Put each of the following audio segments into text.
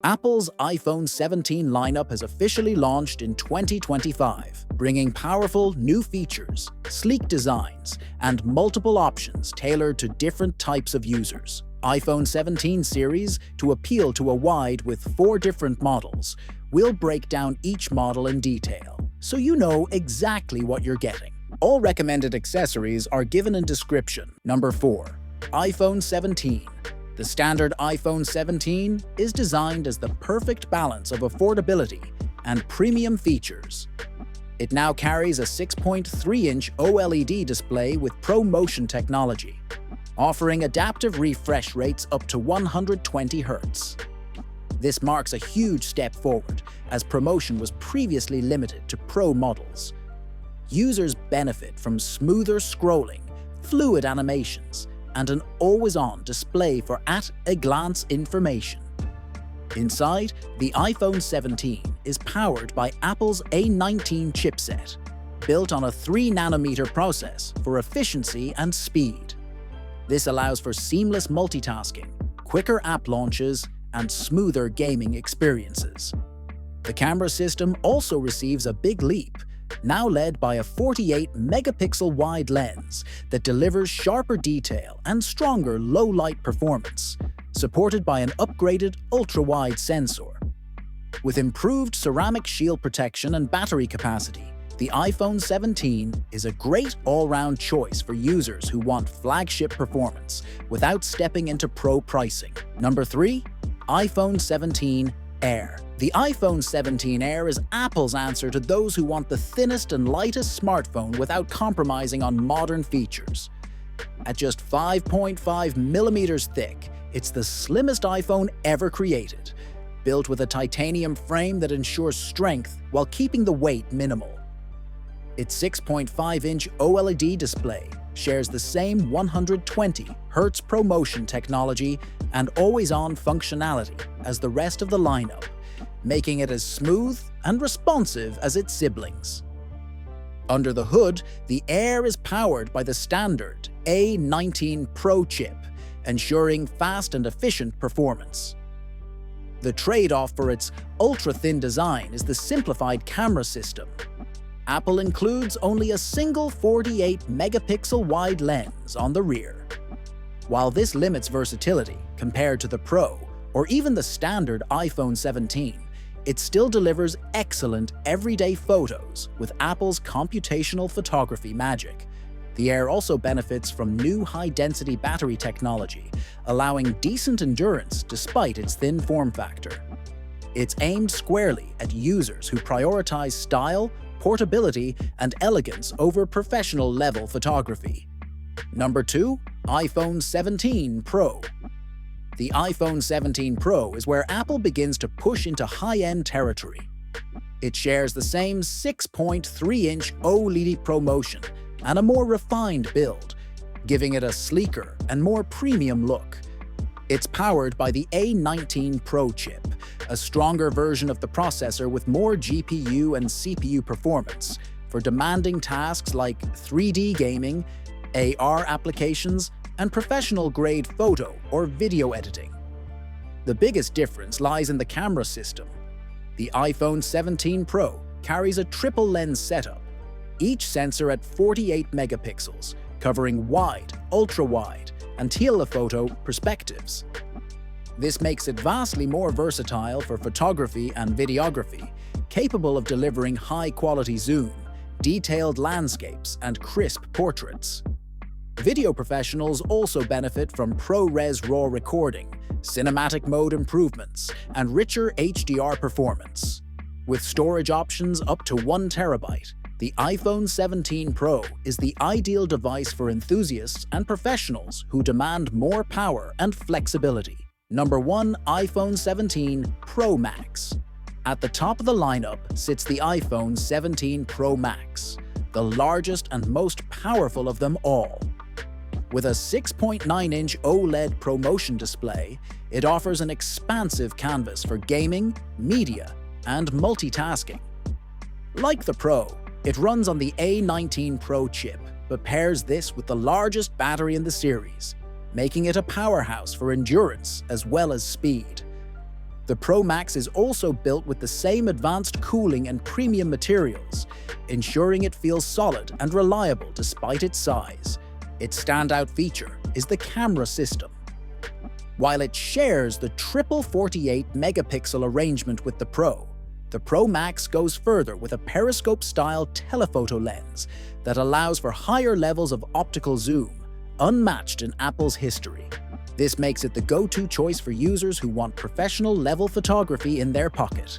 Apple's iPhone 17 lineup has officially launched in 2025, bringing powerful new features, sleek designs, and multiple options tailored to different types of users. iPhone 17 series to appeal to a wide with 4 different models. We'll break down each model in detail, so you know exactly what you're getting. All recommended accessories are given in description. Number 4. iPhone 17. The standard iPhone 17 is designed as the perfect balance of affordability and premium features. It now carries a 6.3-inch OLED display with ProMotion technology, offering adaptive refresh rates up to 120 Hz. This marks a huge step forward, as ProMotion was previously limited to Pro models. Users benefit from smoother scrolling, fluid animations, and an always-on display for at-a-glance information. Inside, the iPhone 17 is powered by Apple's A19 chipset, built on a 3nm process for efficiency and speed. This allows for seamless multitasking, quicker app launches, and smoother gaming experiences. The camera system also receives a big leap, now led by a 48-megapixel wide lens that delivers sharper detail and stronger low-light performance, supported by an upgraded ultra-wide sensor. With improved ceramic shield protection and battery capacity, the iPhone 17 is a great all-round choice for users who want flagship performance without stepping into pro pricing. Number 3. iPhone 17 Air. The iPhone 17 Air is Apple's answer to those who want the thinnest and lightest smartphone without compromising on modern features. At just 5.5 millimeters thick, it's the slimmest iPhone ever created, built with a titanium frame that ensures strength while keeping the weight minimal. Its 6.5-inch OLED display shares the same 120 Hz ProMotion technology and always-on functionality as the rest of the lineup, making it as smooth and responsive as its siblings. Under the hood, the Air is powered by the standard A19 Pro chip, ensuring fast and efficient performance. The trade-off for its ultra-thin design is the simplified camera system. Apple includes only a single 48-megapixel wide lens on the rear. While this limits versatility compared to the Pro or even the standard iPhone 17, it still delivers excellent everyday photos with Apple's computational photography magic. The Air also benefits from new high-density battery technology, allowing decent endurance despite its thin form factor. It's aimed squarely at users who prioritize style, portability, and elegance over professional-level photography. Number 2. iPhone 17 Pro. The iPhone 17 Pro is where Apple begins to push into high-end territory. It shares the same 6.3-inch OLED ProMotion and a more refined build, giving it a sleeker and more premium look. It's powered by the A19 Pro chip, a stronger version of the processor with more GPU and CPU performance for demanding tasks like 3D gaming, AR applications, and professional-grade photo or video editing. The biggest difference lies in the camera system. The iPhone 17 Pro carries a triple-lens setup, each sensor at 48 megapixels, covering wide, ultra-wide, and telephoto perspectives. This makes it vastly more versatile for photography and videography, capable of delivering high-quality zoom, detailed landscapes, and crisp portraits. Video professionals also benefit from ProRes RAW recording, cinematic mode improvements, and richer HDR performance. With storage options up to 1 terabyte, the iPhone 17 Pro is the ideal device for enthusiasts and professionals who demand more power and flexibility. Number 1. iPhone 17 Pro Max. At the top of the lineup sits the iPhone 17 Pro Max, the largest and most powerful of them all. With a 6.9-inch OLED ProMotion display, it offers an expansive canvas for gaming, media, and multitasking. Like the Pro, it runs on the A19 Pro chip, but pairs this with the largest battery in the series, making it a powerhouse for endurance as well as speed. The Pro Max is also built with the same advanced cooling and premium materials, ensuring it feels solid and reliable despite its size. Its standout feature is the camera system. While it shares the triple 48-megapixel arrangement with the Pro Max goes further with a periscope-style telephoto lens that allows for higher levels of optical zoom, unmatched in Apple's history. This makes it the go-to choice for users who want professional-level photography in their pocket.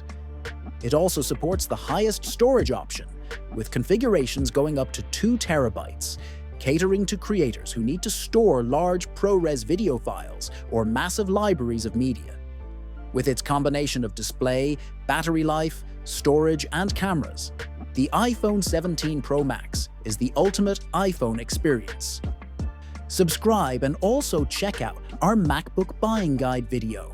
It also supports the highest storage option, with configurations going up to 2 terabytes, catering to creators who need to store large ProRes video files or massive libraries of media. With its combination of display, battery life, storage, and cameras, the iPhone 17 Pro Max is the ultimate iPhone experience. Subscribe and also check out our MacBook buying guide video.